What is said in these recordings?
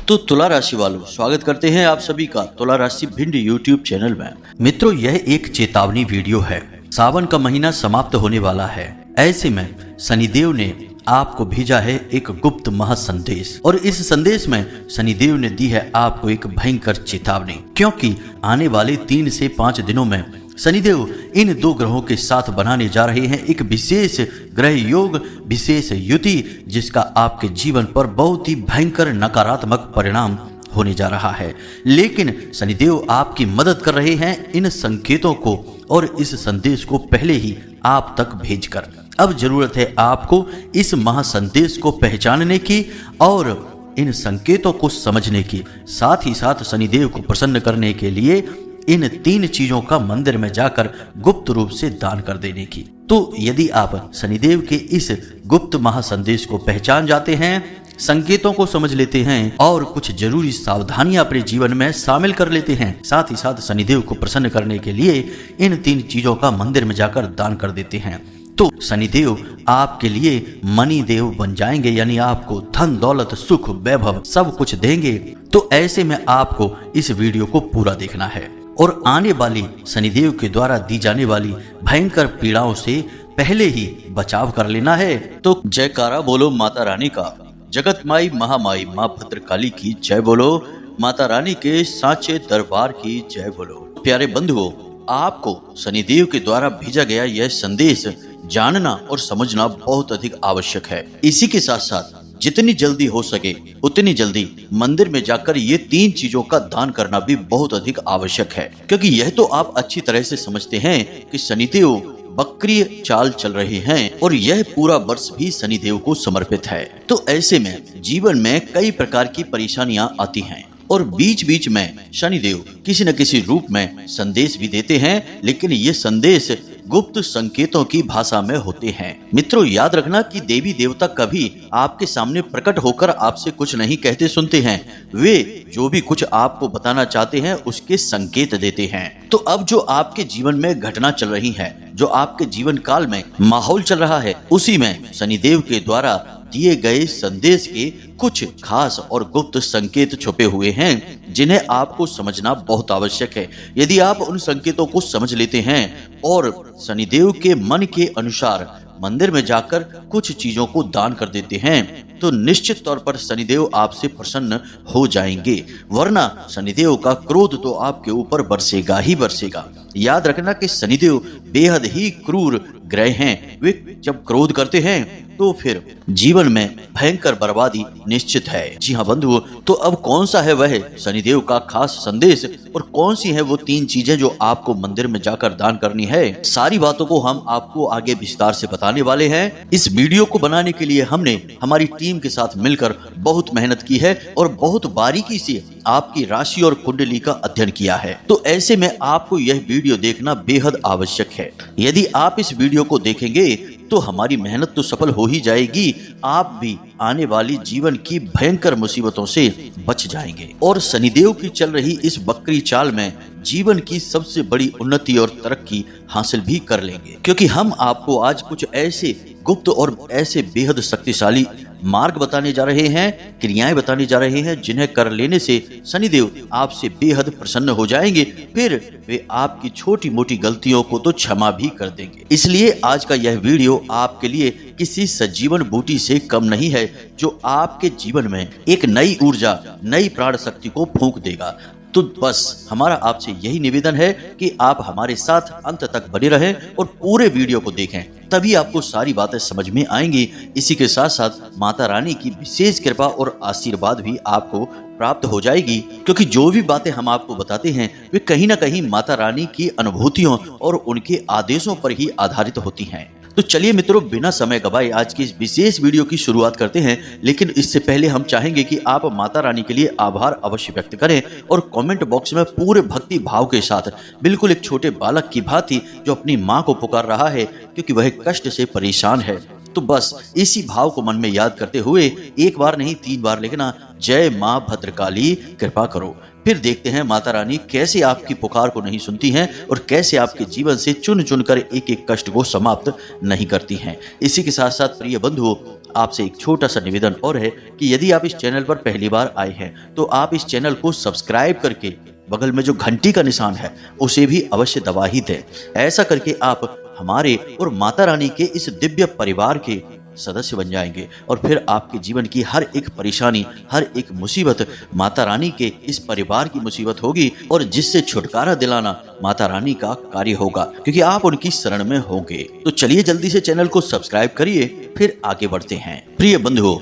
तो तुला राशि वालों, स्वागत करते हैं आप सभी का तुला राशि भिंड यूट्यूब चैनल में। मित्रों, यह एक चेतावनी वीडियो है। सावन का महीना समाप्त होने वाला है। ऐसे में शनिदेव ने आपको भेजा है एक गुप्त महासंदेश, और इस संदेश में शनिदेव ने दी है आपको एक भयंकर चेतावनी, क्योंकि आने वाले 3 से 5 दिनों में शनिदेव इन 2 ग्रहों के साथ बनाने जा रहे हैं एक विशेष ग्रह योग, विशेष युति, जिसका आपके जीवन पर बहुत ही भयंकर नकारात्मक परिणाम होने जा रहा है। लेकिन शनिदेव आपकी मदद कर रहे हैं इन संकेतों को और इस संदेश को पहले ही आप तक भेजकर। अब जरूरत है आपको इस महासंदेश को पहचानने की और इन संकेतों को समझने की, साथ ही साथ शनिदेव को प्रसन्न करने के लिए इन 3 चीजों का मंदिर में जाकर गुप्त रूप से दान कर देने की। तो यदि आप शनिदेव के इस गुप्त महासंदेश को पहचान जाते हैं, संकेतों को समझ लेते हैं और कुछ जरूरी सावधानियां अपने जीवन में शामिल कर लेते हैं, साथ ही साथ शनिदेव को प्रसन्न करने के लिए इन 3 चीजों का मंदिर में जाकर दान कर देते हैं, तो शनिदेव आपके लिए मनी देव बन जाएंगे, यानी आपको धन दौलत सुख वैभव सब कुछ देंगे। तो ऐसे में आपको इस वीडियो को पूरा देखना है और आने वाली शनिदेव के द्वारा दी जाने वाली भयंकर पीड़ाओं से पहले ही बचाव कर लेना है। तो जयकारा बोलो माता रानी का, जगत माई महामाई माँ भद्रकाली की जय बोलो, माता रानी के साचे दरबार की जय बोलो। प्यारे बंधुओं, आपको शनिदेव के द्वारा भेजा गया यह संदेश जानना और समझना बहुत अधिक आवश्यक है। इसी के साथ साथ जितनी जल्दी हो सके उतनी जल्दी मंदिर में जाकर ये 3 चीजों का दान करना भी बहुत अधिक आवश्यक है, क्योंकि यह तो आप अच्छी तरह से समझते हैं कि शनिदेव बक्री चाल चल रहे हैं और यह पूरा वर्ष भी शनिदेव को समर्पित है। तो ऐसे में जीवन में कई प्रकार की परेशानियां आती हैं और बीच बीच में शनिदेव किसी न किसी रूप में संदेश भी देते हैं, लेकिन ये संदेश गुप्त संकेतों की भाषा में होते हैं। मित्रों, याद रखना कि देवी देवता कभी आपके सामने प्रकट होकर आपसे कुछ नहीं कहते सुनते हैं, वे जो भी कुछ आपको बताना चाहते हैं उसके संकेत देते हैं। तो अब जो आपके जीवन में घटना चल रही है, जो आपके जीवन काल में माहौल चल रहा है, उसी में शनिदेव के द्वारा दिए गए संदेश के कुछ खास और गुप्त संकेत छुपे हुए हैं, जिन्हें आपको समझना बहुत आवश्यक है। यदि आप उन संकेतों को समझ लेते हैं और शनिदेव के मन के अनुसार मंदिर में जाकर कुछ चीजों को दान कर देते हैं, तो निश्चित तौर पर शनिदेव आपसे प्रसन्न हो जाएंगे, वरना शनिदेव का क्रोध तो आपके ऊपर बरसेगा ही बरसेगा। याद रखना कि शनिदेव बेहद ही क्रूर ग्रह हैं। वे जब क्रोध करते हैं तो फिर जीवन में भयंकर बर्बादी निश्चित है। जी हाँ बंधुओं, तो अब कौन सा है वह शनिदेव का खास संदेश और कौन सी है वो 3 चीजें जो आपको मंदिर में जाकर दान करनी है, सारी बातों को हम आपको आगे विस्तार से बताने वाले हैं। इस वीडियो को बनाने के लिए हमने हमारी टीम के साथ मिलकर बहुत मेहनत की है और बहुत बारीकी से आपकी राशि और कुंडली का अध्ययन किया है। तो ऐसे में आपको यह वीडियो देखना बेहद आवश्यक है। यदि आप इस वीडियो को देखेंगे तो हमारी मेहनत तो सफल हो ही जाएगी, आप भी आने वाली जीवन की भयंकर मुसीबतों से बच जाएंगे और शनिदेव की चल रही इस बकरी चाल में जीवन की सबसे बड़ी उन्नति और तरक्की हासिल भी कर लेंगे, क्योंकि हम आपको आज कुछ ऐसे गुप्त और ऐसे बेहद शक्तिशाली मार्ग बताने जा रहे हैं, क्रियाएं बताने जा रहे हैं, जिन्हें कर लेने से शनिदेव आपसे बेहद प्रसन्न हो जाएंगे, फिर वे आपकी छोटी मोटी गलतियों को तो क्षमा भी कर देंगे। इसलिए आज का यह वीडियो आपके लिए किसी सजीवन बूटी से कम नहीं है, जो आपके जीवन में एक नई ऊर्जा, नई प्राण शक्ति को फूंक देगा। तो बस हमारा आपसे यही निवेदन है कि आप हमारे साथ अंत तक बने रहें और पूरे वीडियो को देखें, तभी आपको सारी बातें समझ में आएंगी। इसी के साथ साथ माता रानी की विशेष कृपा और आशीर्वाद भी आपको प्राप्त हो जाएगी, क्योंकि जो भी बातें हम आपको बताते हैं वे कहीं ना कहीं माता रानी की अनुभूतियों और उनके आदेशों पर ही आधारित होती हैं। तो चलिए मित्रों, बिना समय गवाए आज की इस विशेष वीडियो की शुरुआत करते हैं। लेकिन इससे पहले हम चाहेंगे कि आप माता रानी के लिए आभार अवश्य व्यक्त करें और कमेंट बॉक्स में पूरे भक्ति भाव के साथ, बिल्कुल एक छोटे बालक की भांति जो अपनी माँ को पुकार रहा है क्योंकि वह कष्ट से परेशान है, तो बस इसी भाव को मन में याद करते हुए एक बार नहीं 3 बार लिखना, जय माँ भद्रकाली कृपा करो। फिर देखते हैं माता रानी कैसे आपकी पुकार को नहीं सुनती हैं और कैसे आपके जीवन से चुन चुन कर एक एक कष्ट को समाप्त नहीं करती हैं। इसी के साथ साथ प्रिय बंधुओं, आपसे एक छोटा सा निवेदन और है कि यदि आप इस चैनल पर पहली बार आए हैं तो आप इस चैनल को सब्सक्राइब करके बगल में जो घंटी का निशान है उसे भी अवश्य दबा ही दें। ऐसा करके आप हमारे और माता रानी के इस दिव्य परिवार के सदस्य बन जाएंगे और फिर आपके जीवन की हर एक परेशानी, हर एक मुसीबत माता रानी के इस परिवार की मुसीबत होगी और जिससे छुटकारा दिलाना माता रानी का कार्य होगा, क्योंकि आप उनकी शरण में होंगे। तो चलिए जल्दी से चैनल को सब्सक्राइब करिए, फिर आगे बढ़ते हैं। प्रिय बंधुओं,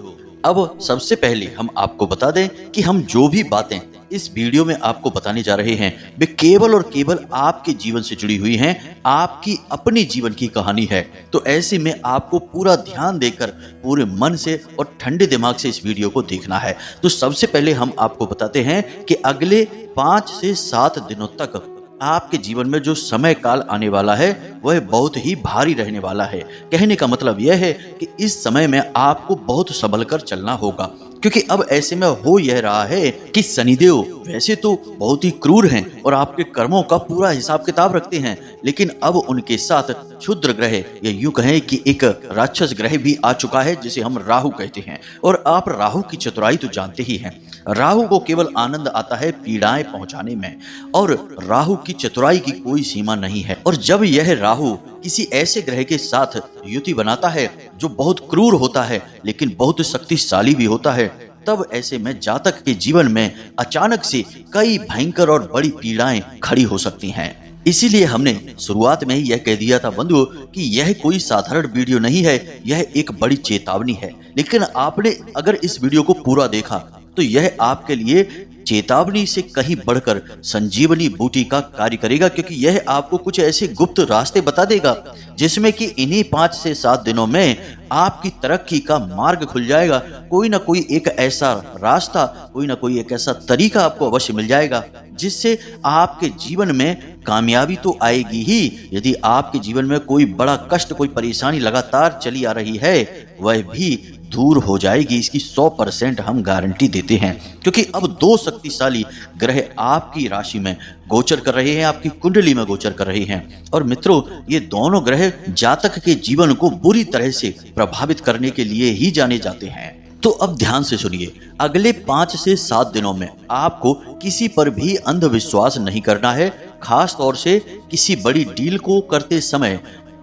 अब सबसे पहले हम आपको बता दें कि हम जो भी बातें इस वीडियो में आपको बताने जा रहे हैं वे केवल और केवल आपके जीवन से जुड़ी हुई हैं, आपकी अपनी जीवन की कहानी है। तो ऐसे में आपको पूरा ध्यान देकर पूरे मन से और ठंडे दिमाग से इस वीडियो को देखना है। तो सबसे पहले हम आपको बताते हैं कि अगले 5 से 7 दिनों तक आपके जीवन में जो समय काल आने वाला है वह बहुत ही भारी रहने वाला है। कहने का मतलब यह है कि इस समय में आपको बहुत संभल कर चलना होगा, क्योंकि अब ऐसे में हो यह रहा है कि शनिदेव वैसे तो बहुत ही क्रूर हैं और आपके कर्मों का पूरा हिसाब किताब रखते हैं, लेकिन अब उनके साथ क्षुद्र ग्रह या यूं कहें कि एक राक्षस ग्रह भी आ चुका है जिसे हम राहु कहते हैं। और आप राहु की चतुराई तो जानते ही हैं। राहु को केवल आनंद आता है पीड़ाएं पहुंचाने में, और राहु की चतुराई की कोई सीमा नहीं है। और जब यह राहु किसी ऐसे ग्रह के साथ युति बनाता है जो बहुत क्रूर होता है लेकिन बहुत शक्तिशाली भी होता है, तब ऐसे में जातक के जीवन में अचानक से कई भयंकर और बड़ी पीड़ाएं खड़ी हो सकती हैं। इसीलिए हमने शुरुआत में ही यह कह दिया था बंधुओं कि यह कोई साधारण वीडियो नहीं है, यह एक बड़ी चेतावनी है। लेकिन आपने अगर इस वीडियो को पूरा देखा तो यह आपके लिए चेतावनी से कहीं बढ़कर संजीवनी बूटी का कार्य करेगा, क्योंकि यह आपको कुछ ऐसे गुप्त रास्ते बता देगा जिसमें कि इन्हीं 5 से 7 दिनों में आपकी तरक्की का मार्ग खुल जाएगा। कोई ना कोई एक ऐसा रास्ता, कोई ना कोई एक ऐसा तरीका आपको अवश्य मिल जाएगा जिससे आपके जीवन में कामयाबी तो आएगी ही, यदि आपके जीवन में कोई बड़ा कष्ट, कोई परेशानी लगातार चली आ रही है वह भी दूर हो जाएगी। इसकी 100% हम गारंटी देते हैं, क्योंकि अब 2 शक्तिशाली ग्रह आपकी राशि में गोचर कर रहे हैं, आपकी कुंडली में गोचर कर रहे हैं। और मित्रों, ये दोनों ग्रह जातक के जीवन को बुरी तरह से प्रभावित करने के लिए ही जाने जाते हैं। तो अब ध्यान से सुनिए, अगले 5 से 7 दिनों में आपको किसी पर भी अंधविश्वास नहीं करना है। खास तौर से किसी बड़ी डील को करते समय,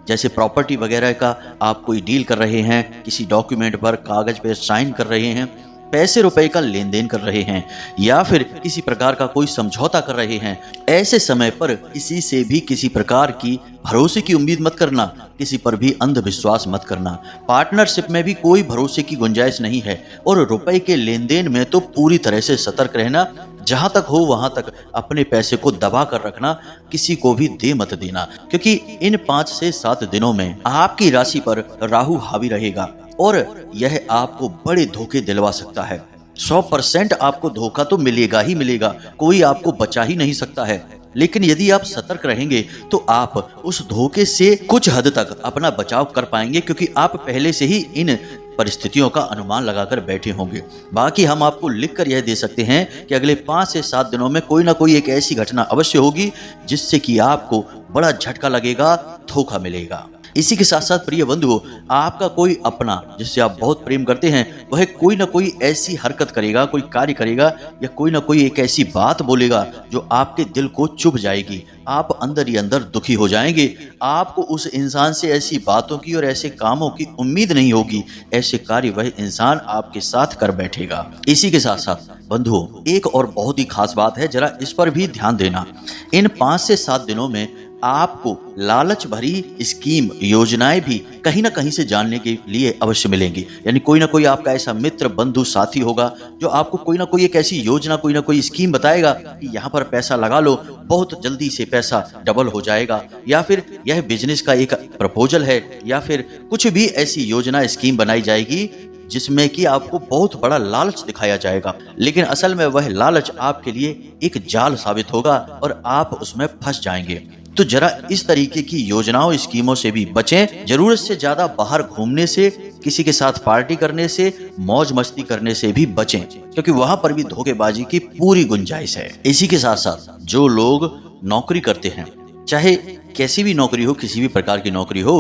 जैसे प्रॉपर्टी वगैरह का आप कोई डील कर रहे हैं, किसी डॉक्यूमेंट पर कागज पर साइन कर रहे हैं, पैसे रुपए का लेन देन कर रहे हैं, या फिर किसी प्रकार का कोई समझौता कर रहे हैं, ऐसे समय पर किसी से भी किसी प्रकार की भरोसे की उम्मीद मत करना, किसी पर भी अंधविश्वास मत करना। पार्टनरशिप में भी कोई भरोसे की गुंजाइश नहीं है, और रुपए के लेन देन में तो पूरी तरह से सतर्क रहना। जहां तक हो वहां तक अपने पैसे को दबा कर रखना, किसी को भी दे मत देना, क्योंकि इन 5 से 7 दिनों में आपकी राशि पर राहु हावी रहेगा और यह आपको बड़े धोखे दिलवा सकता है। 100% आपको धोखा तो मिलेगा ही मिलेगा, कोई आपको बचा ही नहीं सकता है। लेकिन यदि आप सतर्क रहेंगे तो आप उस धोखे से कुछ हद तक अपना बचाव कर पाएंगे, क्योंकि आप पहले से ही इन परिस्थितियों का अनुमान लगाकर बैठे होंगे। बाकी हम आपको लिखकर यह दे सकते हैं कि अगले 5 से 7 दिनों में कोई ना कोई एक ऐसी घटना अवश्य होगी जिससे कि आपको बड़ा झटका लगेगा, धोखा मिलेगा। इसी के साथ साथ प्रिय बंधुओं, आपका कोई अपना जिससे आप बहुत प्रेम करते हैं वह कोई ना कोई ऐसी हरकत करेगा, कोई कार्य करेगा, या कोई ना कोई एक ऐसी बात बोलेगा जो आपके दिल को चुभ जाएगी। आप अंदर ही अंदर दुखी हो जाएंगे। आपको उस इंसान से ऐसी बातों की और ऐसे कामों की उम्मीद नहीं होगी, ऐसे कार्य वह इंसान आपके साथ कर बैठेगा। इसी के साथ साथ बंधुओं, एक और बहुत ही खास बात है, जरा इस पर भी ध्यान देना। इन 5 से 7 दिनों में आपको लालच भरी स्कीम, योजनाएं भी कहीं ना कहीं से जानने के लिए अवश्य मिलेंगी। यानी कोई ना कोई आपका ऐसा मित्र, बंधु, साथी होगा जो आपको कोई ना कोई एक ऐसी योजना, कोई ना कोई स्कीम बताएगा कि यहाँ पर पैसा लगा लो, बहुत जल्दी से पैसा डबल हो जाएगा, या फिर यह बिजनेस का एक प्रपोजल है, या फिर कुछ भी ऐसी योजना, स्कीम बनाई जाएगी जिसमें कि आपको बहुत बड़ा लालच दिखाया जाएगा। लेकिन असल में वह लालच आपके लिए एक जाल साबित होगा और आप उसमें फंस जाएंगे। तो जरा इस तरीके की योजनाओं, स्कीमों से भी बचें। जरूरत से ज्यादा बाहर घूमने से, किसी के साथ पार्टी करने से, मौज मस्ती करने से भी बचें, क्योंकि वहां पर भी धोखेबाजी की पूरी गुंजाइश है। इसी के साथ साथ जो लोग नौकरी करते हैं, चाहे कैसी भी नौकरी हो, किसी भी प्रकार की नौकरी हो,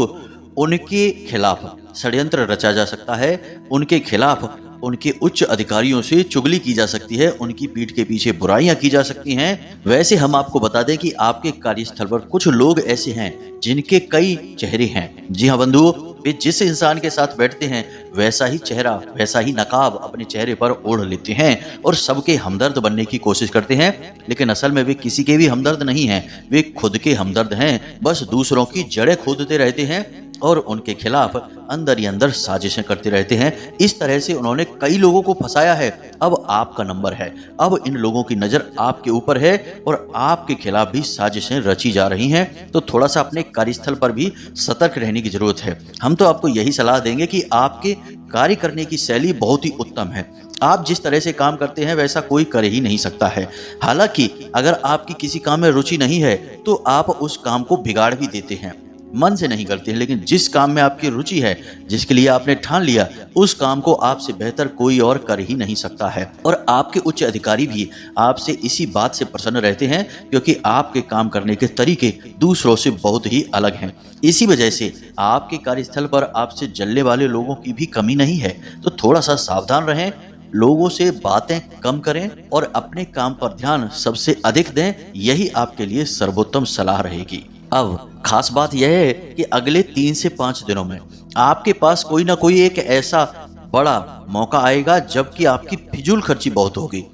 उनके खिलाफ षड्यंत्र रचा जा सकता है, उनके खिलाफ उनके उच्च अधिकारियों से चुगली की जा सकती है, उनकी पीठ के पीछे बुराइयां की जा सकती हैं। वैसे हम आपको बता दें कि आपके कार्यस्थल पर कुछ लोग ऐसे हैं जिनके कई चेहरे हैं। जी हाँ बंधुओं, वे जिस इंसान के साथ बैठते हैं वैसा ही चेहरा, वैसा ही नकाब अपने चेहरे पर ओढ़ लेते हैं और सबके हमदर्द बनने की कोशिश करते हैं, लेकिन असल में वे किसी के भी हमदर्द नहीं हैं, वे खुद के हमदर्द हैं। बस दूसरों की जड़ें खोदते रहते हैं और उनके खिलाफ अंदर ही अंदर साजिशें करते रहते हैं। इस तरह से उन्होंने कई लोगों को फंसाया है। अब आपका नंबर है, अब इन लोगों की नजर आपके ऊपर है और आपके खिलाफ भी साजिशें रची जा रही हैं। तो थोड़ा सा अपने कार्यस्थल पर भी सतर्क रहने की जरूरत है। हम तो आपको यही सलाह देंगे कि आपके कार्य करने की शैली बहुत ही उत्तम है। आप जिस तरह से काम करते हैं वैसा कोई कर ही नहीं सकता है। हालांकि अगर आपकी किसी काम में रुचि नहीं है तो आप उस काम को बिगाड़ भी देते हैं, मन से नहीं करते हैं, लेकिन जिस काम में आपकी रुचि है, जिसके लिए आपने ठान लिया, उस काम को आपसे बेहतर कोई और कर ही नहीं सकता है। और आपके उच्च अधिकारी भी आपसे इसी बात से प्रसन्न रहते हैं क्योंकि आपके काम करने के तरीके दूसरों से बहुत ही अलग हैं। इसी वजह से आपके कार्यस्थल पर आपसे जलने वाले लोगों की भी कमी नहीं है। तो थोड़ा सा सावधान रहें, लोगों से बातें कम करें और अपने काम पर ध्यान सबसे अधिक दें। यही आपके लिए सर्वोत्तम सलाह रहेगी। अब खास बात यह है कि अगले 3 से 5 दिनों में आपके पास कोई ना कोई एक ऐसा बड़ा मौका आएगा जबकि आपकी फिजूल खर्ची बहुत होगी।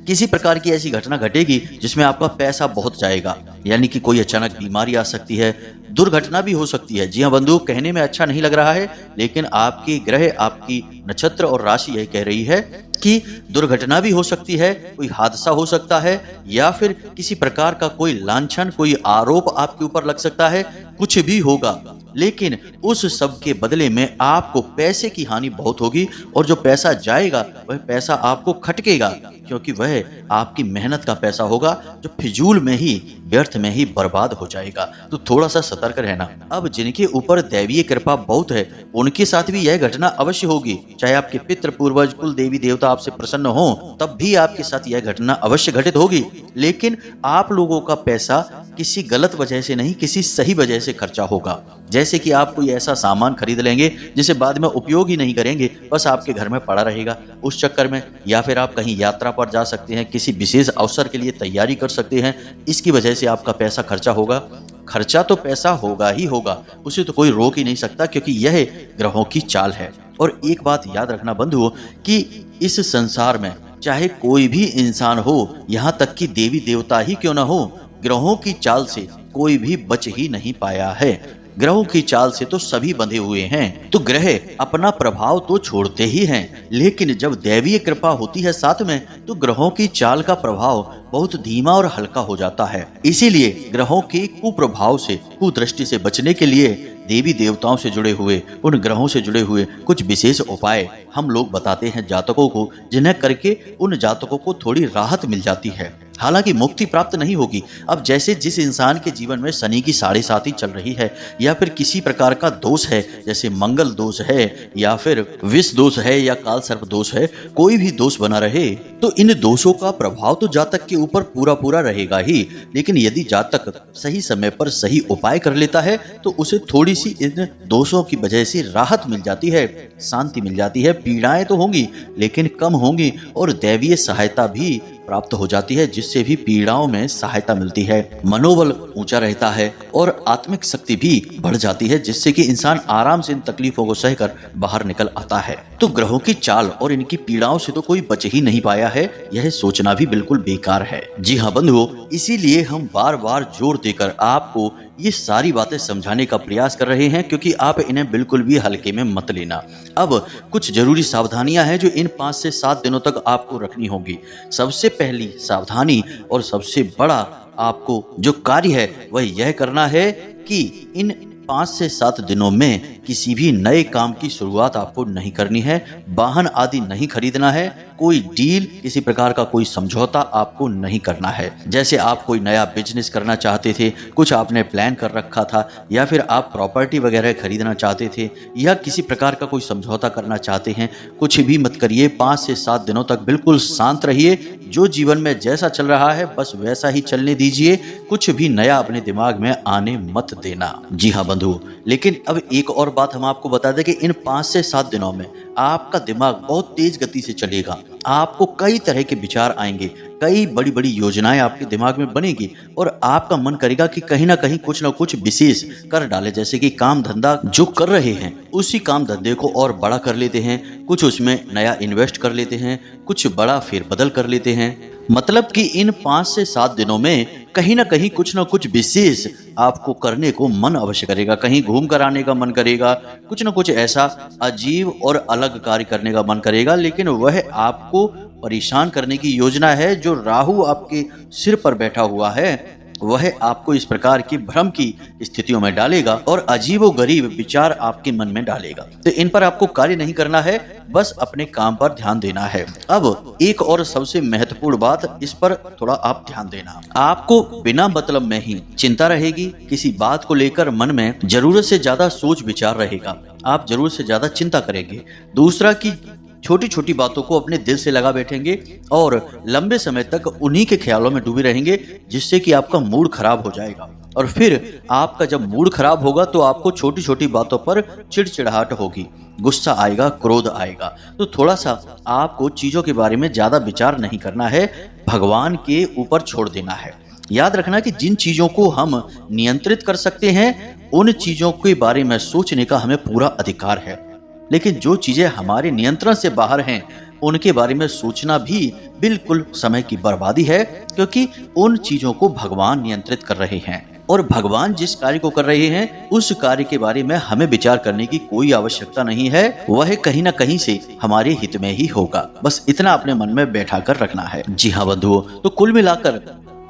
किसी प्रकार की ऐसी घटना घटेगी जिसमें आपका पैसा बहुत जाएगा, यानी कि कोई अचानक बीमारी आ सकती है, दुर्घटना भी हो सकती है। जी हाँ बंधु, कहने में अच्छा नहीं लग रहा है, लेकिन आपकी ग्रह, आपकी नक्षत्र और राशि यही कह रही है कि दुर्घटना भी हो सकती है, कोई हादसा हो सकता है, या फिर किसी प्रकार का कोई लांछन, कोई आरोप आपके ऊपर लग सकता है। कुछ भी होगा, लेकिन उस सब के बदले में आपको पैसे की हानि बहुत होगी और जो पैसा जाएगा वह पैसा आपको खटकेगा, क्योंकि वह आपकी मेहनत का पैसा होगा जो फिजूल में ही, व्यर्थ में ही बर्बाद हो जाएगा। तो थोड़ा सा सतर्क रहना। अब जिनके ऊपर दैवीय कृपा बहुत है उनके साथ भी यह घटना अवश्य होगी। चाहे आपके पितृ, पूर्वज, कुल देवी देवता आपसे प्रसन्न हो, तब भी आपके साथ यह घटना अवश्य घटित होगी। लेकिन आप लोगों का पैसा किसी गलत वजह से नहीं, किसी सही वजह से खर्चा होगा। जैसे कि आप कोई ऐसा सामान खरीद लेंगे जिसे बाद में उपयोग ही नहीं करेंगे, बस आपके घर में पड़ा रहेगा उस चक्कर में, या फिर आप कहीं यात्रा पर जा सकते हैं, किसी विशेष अवसर के लिए तैयारी कर सकते हैं, इसकी वजह से आपका पैसा खर्चा होगा। खर्चा तो पैसा होगा ही होगा, उसे तो कोई रोक ही नहीं सकता, क्योंकि यह ग्रहों की चाल है। और एक बात याद रखना बंधुओं कि इस संसार में चाहे कोई भी इंसान हो, यहाँ तक कि देवी देवता ही क्यों ना हो, ग्रहों की चाल से कोई भी बच ही नहीं पाया है। ग्रहों की चाल से तो सभी बंधे हुए हैं। तो ग्रह अपना प्रभाव तो छोड़ते ही हैं, लेकिन जब दैवीय कृपा होती है साथ में, तो ग्रहों की चाल का प्रभाव बहुत धीमा और हल्का हो जाता है। इसीलिए ग्रहों के कुप्रभाव से, कुदृष्टि से बचने के लिए देवी देवताओं से जुड़े हुए, उन ग्रहों से जुड़े हुए कुछ विशेष उपाय हम लोग बताते हैं जातकों को, जिन्हें करके उन जातकों को थोड़ी राहत मिल जाती है। हालांकि मुक्ति प्राप्त नहीं होगी। अब जैसे जिस इंसान के जीवन में शनि की 7.5 चल रही है, या फिर किसी प्रकार का दोष है, जैसे मंगल दोष है, या फिर विष दोष है, या काल सर्प दोष है, कोई भी दोष बना रहे, तो इन दोषों का प्रभाव तो जातक के ऊपर पूरा पूरा रहेगा ही। लेकिन यदि जातक सही समय पर सही उपाय कर लेता है तो उसे थोड़ी सी इन दोषों की वजह से राहत मिल जाती है, शांति मिल जाती है। पीड़ाएं तो होंगी लेकिन कम होंगी, और दैवीय सहायता भी प्राप्त हो जाती है, जिससे भी पीड़ाओं में सहायता मिलती है। मनोबल ऊंचा रहता है और आत्मिक शक्ति भी बढ़ जाती है, जिससे कि इंसान आराम से इन तकलीफों को सहकर बाहर निकल आता है। तो ग्रहों की चाल और इनकी पीड़ाओं से तो कोई बच ही नहीं पाया है, यह सोचना भी बिल्कुल बेकार है। जी हाँ बंधुओं, इसीलिए हम बार बार जोर देकर आपको ये सारी बातें समझाने का प्रयास कर रहे हैं, क्योंकि आप इन्हें बिल्कुल भी हल्के में मत लेना। अब कुछ जरूरी सावधानियां हैं जो इन 5 से 7 दिनों तक आपको रखनी होगी। सबसे पहली सावधानी और सबसे बड़ा आपको जो कार्य है वह यह करना है कि इन 5 से 7 दिनों में किसी भी नए काम की शुरुआत आपको नहीं करनी है, वाहन आदि नहीं खरीदना है, कोई डील, किसी प्रकार का कोई समझौता आपको नहीं करना है। जैसे आप कोई नया बिजनेस करना चाहते थे, कुछ आपने प्लान कर रखा था, या फिर आप प्रॉपर्टी वगैरह खरीदना चाहते थे, या किसी प्रकार का कोई समझौता करना चाहते हैं, कुछ भी मत करिए। 5 से 7 दिनों तक बिल्कुल शांत रहिए, जो जीवन में जैसा चल रहा है बस वैसा ही चलने दीजिए, कुछ भी नया अपने दिमाग में आने मत देना। जी हाँ बंधु, लेकिन अब एक और बात हम आपको बता दें कि इन 5 से 7 दिनों में आपका दिमाग बहुत तेज गति से चलेगा। आपको कई तरह के विचार आएंगे, कई बड़ी बड़ी योजनाएं आपके दिमाग में बनेगी और आपका मन करेगा कि कहीं ना कहीं कुछ ना कुछ विशेष कर डाले। जैसे कि काम धंधा जो कर रहे हैं उसी काम धंधे को और बड़ा कर लेते हैं, कुछ उसमें नया इन्वेस्ट कर लेते हैं, कुछ बड़ा फेरबदल कर लेते हैं। मतलब कि इन 5 से 7 दिनों में कहीं ना कहीं कुछ ना कुछ विशेष आपको करने को मन अवश्य करेगा। कहीं घूम कर आने का मन करेगा, कुछ ना कुछ ऐसा अजीब और अलग कार्य करने का मन करेगा, लेकिन वह आपको परेशान करने की योजना है। जो राहु आपके सिर पर बैठा हुआ है वह आपको इस प्रकार की भ्रम की स्थितियों में डालेगा और अजीबोगरीब विचार आपके मन में डालेगा। तो इन पर आपको कार्य नहीं करना है, बस अपने काम पर ध्यान देना है। अब एक और सबसे महत्वपूर्ण बात, इस पर थोड़ा आप ध्यान देना। आपको बिना मतलब में ही चिंता रहेगी, किसी बात को लेकर मन में जरूरत से ज्यादा सोच विचार रहेगा, आप जरूरत से ज्यादा चिंता करेंगे। दूसरा की छोटी छोटी बातों को अपने दिल से लगा बैठेंगे और लंबे समय तक उन्हीं के ख्यालों में डूबे रहेंगे, जिससे कि आपका मूड खराब हो जाएगा। और फिर आपका जब मूड खराब होगा तो आपको छोटी छोटी बातों पर चिड़चिड़ाहट होगी, गुस्सा आएगा, क्रोध आएगा। तो थोड़ा सा आपको चीजों के बारे में ज्यादा विचार नहीं करना है, भगवान के ऊपर छोड़ देना है। याद रखना कि जिन चीजों को हम नियंत्रित कर सकते हैं उन चीजों के बारे में सोचने का हमें पूरा अधिकार है, लेकिन जो चीजें हमारे नियंत्रण से बाहर हैं उनके बारे में सोचना भी बिल्कुल समय की बर्बादी है, क्योंकि उन चीजों को भगवान नियंत्रित कर रहे हैं और भगवान जिस कार्य को कर रहे हैं उस कार्य के बारे में हमें विचार करने की कोई आवश्यकता नहीं है। वह कहीं ना कहीं से हमारे हित में ही होगा, बस इतना अपने मन में बैठा कर रखना है। जी हाँ बंधुओं, तो कुल मिलाकर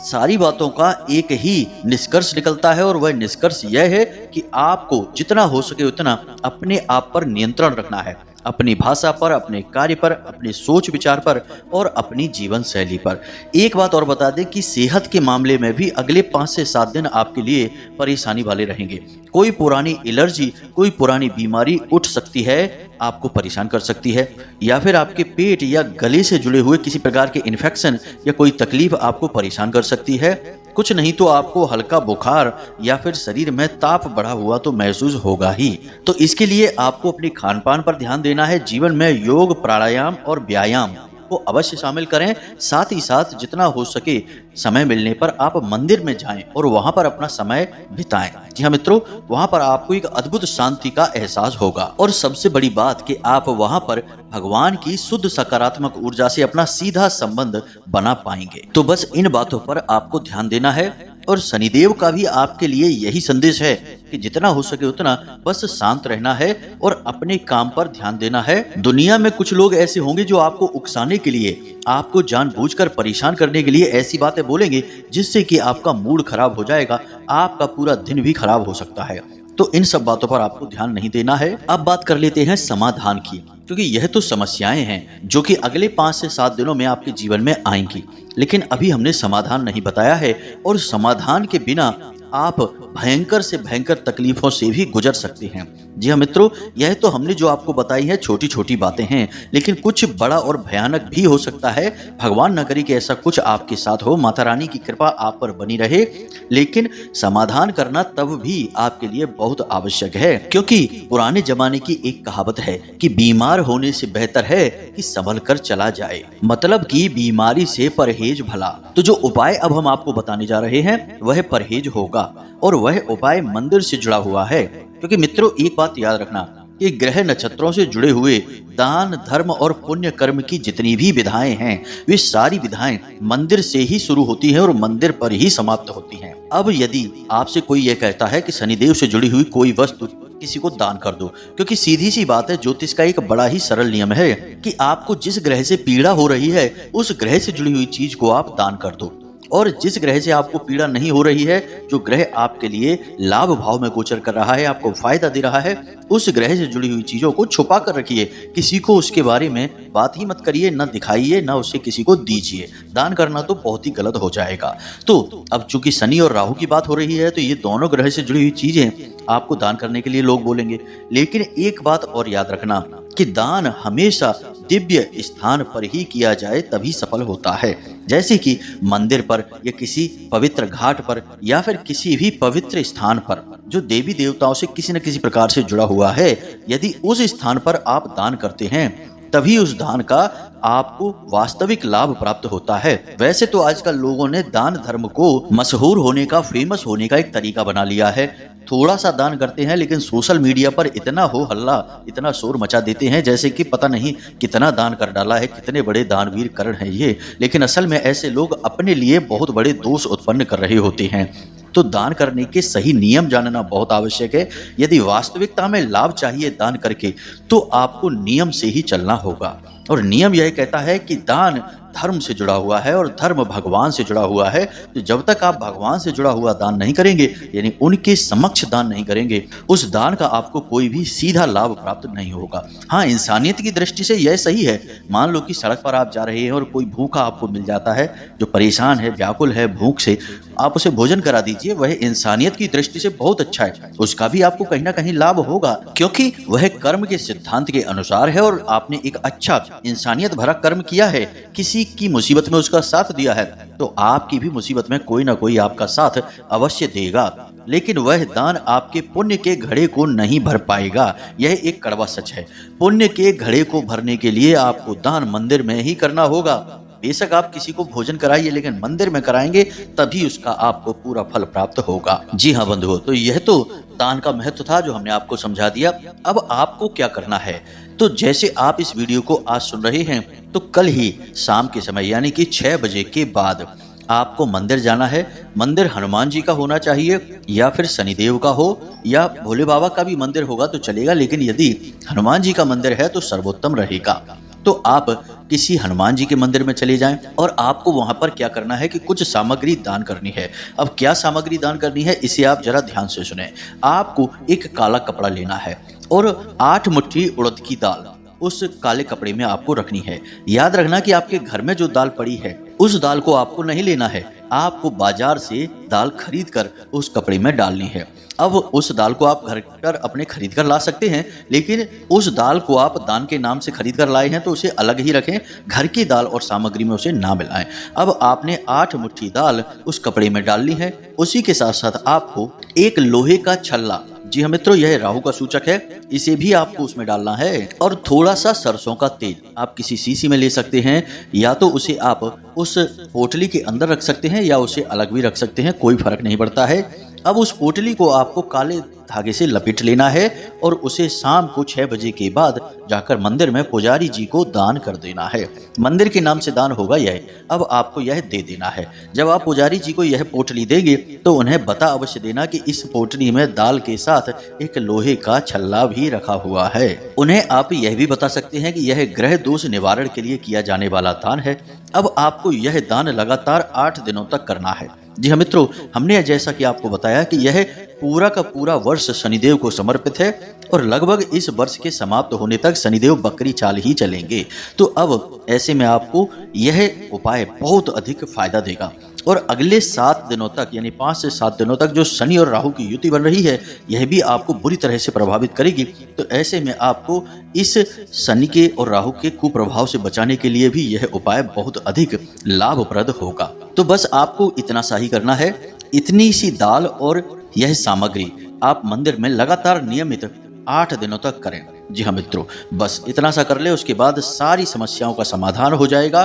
सारी बातों का एक ही निष्कर्ष निकलता है और वह निष्कर्ष यह है कि आपको जितना हो सके उतना अपने आप पर नियंत्रण रखना है, अपनी भाषा पर, अपने कार्य पर, अपने सोच विचार पर और अपनी जीवन शैली पर। एक बात और बता दें कि सेहत के मामले में भी अगले 5 से 7 दिन आपके लिए परेशानी वाले रहेंगे। कोई पुरानी एलर्जी, कोई पुरानी बीमारी उठ सकती है, आपको परेशान कर सकती है, या फिर आपके पेट या गले से जुड़े हुए किसी प्रकार के इन्फेक्शन या कोई तकलीफ आपको परेशान कर सकती है। कुछ नहीं तो आपको हल्का बुखार या फिर शरीर में ताप बढ़ा हुआ तो महसूस होगा ही। तो इसके लिए आपको अपने खान पान पर ध्यान देना है। जीवन में योग, प्राणायाम और व्यायाम को अवश्य शामिल करें। साथ ही साथ जितना हो सके समय मिलने पर आप मंदिर में जाएं और वहां पर अपना समय बिताएं। जी हाँ मित्रों, वहां पर आपको एक अद्भुत शांति का एहसास होगा और सबसे बड़ी बात कि आप वहां पर भगवान की शुद्ध सकारात्मक ऊर्जा से अपना सीधा संबंध बना पाएंगे। तो बस इन बातों पर आपको ध्यान देना है और शनिदेव का भी आपके लिए यही संदेश है कि जितना हो सके उतना बस शांत रहना है और अपने काम पर ध्यान देना है। दुनिया में कुछ लोग ऐसे होंगे जो आपको उकसाने के लिए, आपको जानबूझकर परेशान करने के लिए ऐसी बातें बोलेंगे जिससे कि आपका मूड खराब हो जाएगा, आपका पूरा दिन भी खराब हो सकता है। तो इन सब बातों पर आपको ध्यान नहीं देना है। अब बात कर लेते हैं समाधान की, क्योंकि यह तो समस्याएं हैं जो कि अगले 5 से 7 दिनों में आपके जीवन में आएंगी, लेकिन अभी हमने समाधान नहीं बताया है और समाधान के बिना आप भयंकर से भयंकर तकलीफों से भी गुजर सकते हैं। जी हाँ मित्रों, यह तो हमने जो आपको बताई है छोटी छोटी बातें हैं, लेकिन कुछ बड़ा और भयानक भी हो सकता है। भगवान न करे कि ऐसा कुछ आपके साथ हो, माता रानी की कृपा आप पर बनी रहे। लेकिन समाधान करना तब भी आपके लिए बहुत आवश्यक है, क्योंकि पुराने जमाने की एक कहावत है कि बीमार होने से बेहतर है कि संभल कर चला जाए, मतलब कि बीमारी से परहेज भला। तो जो उपाय अब हम आपको बताने जा रहे हैं वह परहेज होगा और वह उपाय मंदिर से जुड़ा हुआ है। क्योंकि मित्रों एक बात याद रखना कि ग्रह नक्षत्रों से जुड़े हुए दान, धर्म और पुण्य कर्म की जितनी भी विधाएं हैं वे सारी विधाएं मंदिर से ही शुरू होती हैं और मंदिर पर ही समाप्त होती हैं। अब यदि आपसे कोई यह कहता है कि शनिदेव से जुड़ी हुई कोई वस्तु किसी को दान कर दो, क्योंकि सीधी सी बात है, ज्योतिष का एक बड़ा ही सरल नियम है कि आपको जिस ग्रह से पीड़ा हो रही है उस ग्रह से जुड़ी हुई चीज को आप दान कर दो, और जिस ग्रह से आपको पीड़ा नहीं हो रही है, जो ग्रह आपके लिए लाभ भाव में गोचर कर रहा है, आपको फायदा दे रहा है, उस ग्रह से जुड़ी हुई चीजों को छुपा कर रखिए। किसी को उसके बारे में बात ही मत करिए, न दिखाइए, न उसे किसी को दीजिए। दान करना तो बहुत ही गलत हो जाएगा। तो अब चूंकि शनि और राहु की बात हो रही है तो ये दोनों ग्रह से जुड़ी हुई चीजें आपको दान करने के लिए लोग बोलेंगे। लेकिन एक बात और याद रखना कि दान हमेशा दिव्य स्थान पर ही किया जाए तभी सफल होता है। जैसे कि मंदिर पर या किसी पवित्र घाट पर या फिर किसी भी पवित्र स्थान पर जो देवी देवताओं से किसी न किसी प्रकार से जुड़ा हुआ है, यदि उस स्थान पर आप दान करते हैं तभी उस दान का आपको वास्तविक लाभ प्राप्त होता है। वैसे तो आजकल लोगों ने दान धर्म को मशहूर होने का, फेमस होने का एक तरीका बना लिया है। थोड़ा सा दान करते हैं लेकिन सोशल मीडिया पर इतना हो हल्ला, इतना शोर मचा देते हैं जैसे कि पता नहीं कितना दान कर डाला है, कितने बड़े दानवीर करण हैं ये। लेकिन असल में ऐसे लोग अपने लिए बहुत बड़े दोष उत्पन्न कर रहे होते हैं। तो दान करने के सही नियम जानना बहुत आवश्यक है। यदि वास्तविकता में लाभ चाहिए दान करके तो आपको नियम से ही चलना होगा। और नियम यह कहता है कि दान धर्म से जुड़ा हुआ है और धर्म भगवान से जुड़ा हुआ है। तो जब तक आप भगवान से जुड़ा हुआ दान नहीं करेंगे, यानी उनके समक्ष दान नहीं करेंगे, उस दान का आपको कोई भी सीधा लाभ प्राप्त नहीं होगा। हाँ, इंसानियत की दृष्टि से यह सही है। मान लो कि सड़क पर आप जा रहे हैं और कोई भूखा आपको मिल जाता है, जो परेशान है, व्याकुल है भूख से, आप उसे भोजन करा दीजिए। वह इंसानियत की दृष्टि से बहुत अच्छा है, उसका भी आपको कहीं ना कहीं लाभ होगा, क्योंकि वह कर्म के सिद्धांत के अनुसार है और आपने एक अच्छा इंसानियत भरा कर्म किया है, किसी की मुसीबत में उसका साथ दिया है, तो आपकी भी मुसीबत में कोई ना कोई आपका साथ अवश्य देगा। लेकिन वह दान आपके पुण्य के घड़े को नहीं भर पाएगा, यह एक कड़वा सच है। पुण्य के घड़े को भरने के लिए आपको दान मंदिर में ही करना होगा। बेशक आप किसी को भोजन कराइए, लेकिन मंदिर में कराएंगे तभी उसका आपको पूरा फल प्राप्त होगा। जी हाँ बंधुओं, तो यह तो दान का महत्व था जो हमने आपको समझा दिया। अब आपको क्या करना है, तो जैसे आप इस वीडियो को आज सुन रहे हैं, तो कल ही शाम के समय यानी कि 6 बजे के बाद आपको मंदिर जाना है। मंदिर हनुमान जी का होना चाहिए या फिर शनिदेव का हो या भोले बाबा का भी मंदिर होगा तो चलेगा, लेकिन यदि हनुमान जी का मंदिर है तो सर्वोत्तम रहेगा। तो आप किसी हनुमान जी के मंदिर में चले जाएं और आपको वहां पर क्या करना है कि कुछ सामग्री दान करनी है। अब क्या सामग्री दान करनी है, इसे आप जरा ध्यान से सुने। आपको एक काला कपड़ा लेना है और 8 मुट्ठी उड़द की दाल उस काले कपड़े में आपको रखनी है। याद रखना कि आपके घर में जो दाल पड़ी है उस दाल को आपको नहीं लेना है, आपको बाजार से दाल खरीद कर उस कपड़े में डालनी है। अब उस दाल को आप घर पर अपने खरीद कर ला सकते हैं, लेकिन उस दाल को आप दान के नाम से खरीद कर लाए हैं तो उसे अलग ही रखें, घर की दाल और सामग्री में उसे ना मिलाएं। अब आपने 8 मुट्ठी दाल उस कपड़े में डालनी है। उसी के साथ साथ आपको एक लोहे का छल्ला, जी हाँ मित्रों, यह राहु का सूचक है, इसे भी आपको उसमें डालना है। और थोड़ा सा सरसों का तेल आप किसी शीशी में ले सकते हैं, या तो उसे आप उस पोटली के अंदर रख सकते हैं या उसे अलग भी रख सकते हैं, कोई फर्क नहीं पड़ता है। अब उस पोटली को आपको काले धागे से लपेट लेना है और उसे शाम को 6 बजे के बाद जाकर मंदिर में पुजारी जी को दान कर देना है। मंदिर के नाम से दान होगा यह। अब आपको यह दे देना है। जब आप पुजारी जी को यह पोटली देंगे तो उन्हें बता अवश्य देना कि इस पोटली में दाल के साथ एक लोहे का छल्ला भी रखा हुआ है। उन्हें आप यह भी बता सकते हैं कि यह ग्रह दोष निवारण के लिए किया जाने वाला दान है। अब आपको यह दान लगातार 8 दिनों तक करना है। जी हाँ मित्रों, हमने जैसा कि आपको बताया कि यह पूरा का पूरा वर्ष शनिदेव को समर्पित है और लगभग इस वर्ष के समाप्त होने तक शनिदेव बकरी चाल ही चलेंगे। तो अब ऐसे में आपको यह उपाय बहुत अधिक फायदा देगा और अगले 7 दिनों तक यानी 5 से 7 दिनों तक जो शनि और राहु की युति बन रही है यह भी आपको बुरी तरह से प्रभावित करेगी। तो ऐसे में आपको इस शनि के और राहु के कुप्रभाव से बचाने के लिए भी यह उपाय बहुत अधिक लाभप्रद होगा। तो बस आपको इतना सा ही करना है। इतनी सी दाल और यह सामग्री आप मंदिर में लगातार नियमित 8 दिनों तक करें। जी हाँ मित्रों, बस इतना सा कर ले, उसके बाद सारी समस्याओं का समाधान हो जाएगा।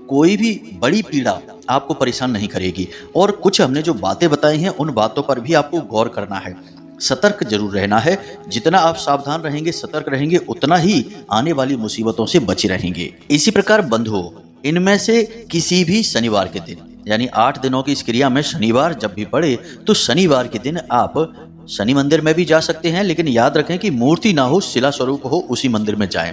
कोई भी बड़ी पीड़ा आपको परेशान नहीं करेगी। और कुछ हमने जो बातें बताई हैं उन बातों पर भी आपको गौर करना है, सतर्क जरूर रहना है। जितना आप सावधान रहेंगे, सतर्क रहेंगे, उतना ही आने वाली मुसीबतों से बचे रहेंगे। इसी प्रकार बंधुओं, इनमें से किसी भी शनिवार के दिन यानी 8 दिनों की इस क्रिया में शनिवार जब भी पड़े तो शनिवार के दिन आप शनि मंदिर में भी जा सकते हैं, लेकिन याद रखें कि मूर्ति ना हो, शिला स्वरूप हो, उसी मंदिर में जाएं।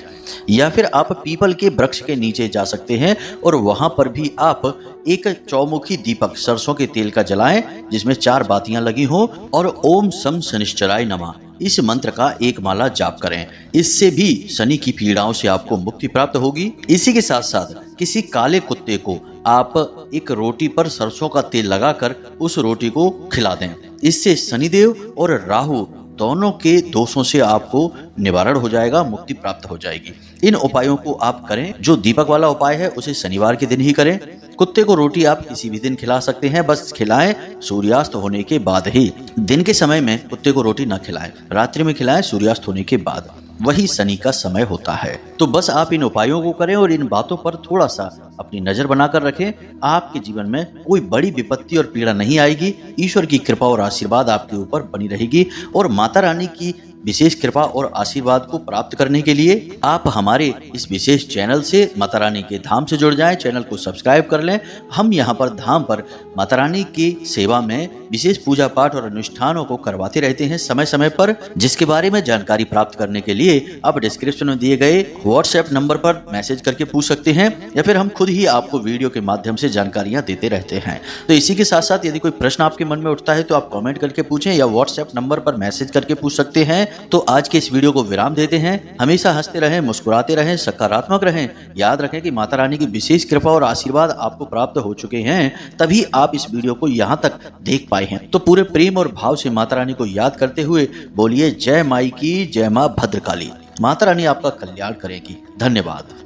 या फिर आप पीपल के वृक्ष के नीचे जा सकते हैं और वहां पर भी आप एक चौमुखी दीपक सरसों के तेल का जलाएं जिसमें 4 बातियां लगी हों और ओम सम शनिश्चराय नमः इस मंत्र का 1 माला जाप करें। इससे भी शनि की पीड़ाओं से आपको मुक्ति प्राप्त होगी। इसी के साथ साथ किसी काले कुत्ते को आप एक रोटी पर सरसों का तेल लगाकर उस रोटी को खिला दें। इससे शनिदेव और राहु दोनों के दोषों से आपको निवारण हो जाएगा, मुक्ति प्राप्त हो जाएगी। इन उपायों को आप करें। जो दीपक वाला उपाय है उसे शनिवार के दिन ही करें। कुत्ते को रोटी आप किसी भी दिन खिला सकते हैं, बस खिलाएं सूर्यास्त होने के बाद ही। दिन के समय में कुत्ते को रोटी न खिलाएं, रात्रि में खिलाएं सूर्यास्त होने के बाद, वही शनि का समय होता है। तो बस आप इन उपायों को करें और इन बातों पर थोड़ा सा अपनी नजर बनाकर रखें। आपके जीवन में कोई बड़ी विपत्ति और पीड़ा नहीं आएगी। ईश्वर की कृपा और आशीर्वाद आपके ऊपर बनी रहेगी और माता रानी की विशेष कृपा और आशीर्वाद को प्राप्त करने के लिए आप हमारे इस विशेष चैनल से माता रानी के धाम से जुड़ जाएं। चैनल को सब्सक्राइब कर लें। हम यहाँ पर धाम पर माता रानी की सेवा में विशेष पूजा पाठ और अनुष्ठानों को करवाते रहते हैं समय समय पर, जिसके बारे में जानकारी प्राप्त करने के लिए आप डिस्क्रिप्शन में दिए गए व्हाट्सएप नंबर पर मैसेज करके पूछ सकते हैं, या फिर हम खुद ही आपको वीडियो के माध्यम से जानकारियां देते रहते हैं। तो इसी के साथ साथ यदि कोई प्रश्न आपके मन में उठता है तो आप कमेंट करके पूछें या व्हाट्सएप नंबर पर मैसेज करके पूछ सकते हैं। तो आज के इस वीडियो को विराम देते हैं। हमेशा हंसते रहें, मुस्कुराते रहें, सकारात्मक रहें। याद रखें कि माता रानी की विशेष कृपा और आशीर्वाद आपको प्राप्त हो चुके हैं, तभी आप इस वीडियो को यहाँ तक देख पाए हैं। तो पूरे प्रेम और भाव से माता रानी को याद करते हुए बोलिए जय माई की, जय माँ भद्रकाली। माता रानी आपका कल्याण करेगी। धन्यवाद।